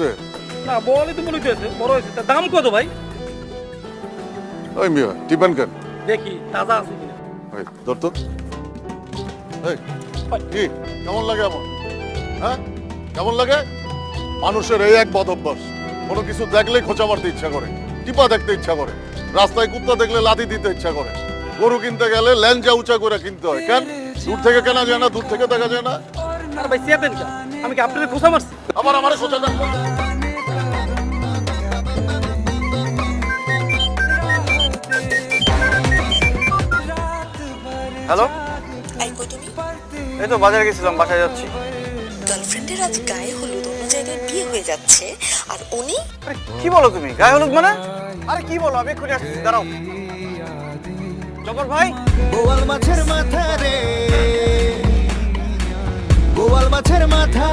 হয়েছে? না বলই তো মনে হচ্ছে বড় হয়েছে। তার দাম কত ভাই? ওই মিয়া টিপান কেন? দেখি তাজা আছে কিনা। ওই ধর তো। এই, কি কেমন লাগে আমার? হ্যাঁ কেমন লাগে? মানুষের এই এক বদ অভ্যাস, কোনো কিছু দেখলেই খোঁচা মারতে ইচ্ছা করে, টিপা দেখতে ইচ্ছা করে, রাস্তায় কুত্তা দেখলে লাথি দিতে ইচ্ছা করে, গরু কিনতে গেলে ল্যাঞ্জা উঁচা করে কিনতে হয়। কেন? দূর থেকে কেনা যায় না, দূর থেকে দেখা যায় না। আর ভাই চেতেন কেন? আমি কি আপনাদের খোঁচা মারছি? আবার আমার খোঁচা দেন। হ্যালো, এই কই তুমি? এই তো বাজারে গেছিলাম, বাসায় যাচ্ছি। গার্লফ্রেন্ডের আজ গায়ে হলুদ, অন্য জায়গায় বিয়ে হয়ে যাচ্ছে, আর উনি আরে কি বলো তুমি? গায়ে হলুদ মানে? আরে কি বলো, আমি এক্ষুনি আসছি, দাঁড়াও। জগর ভাই, বোয়াল মাছের মাথা রে, বোয়াল মাছের মাথা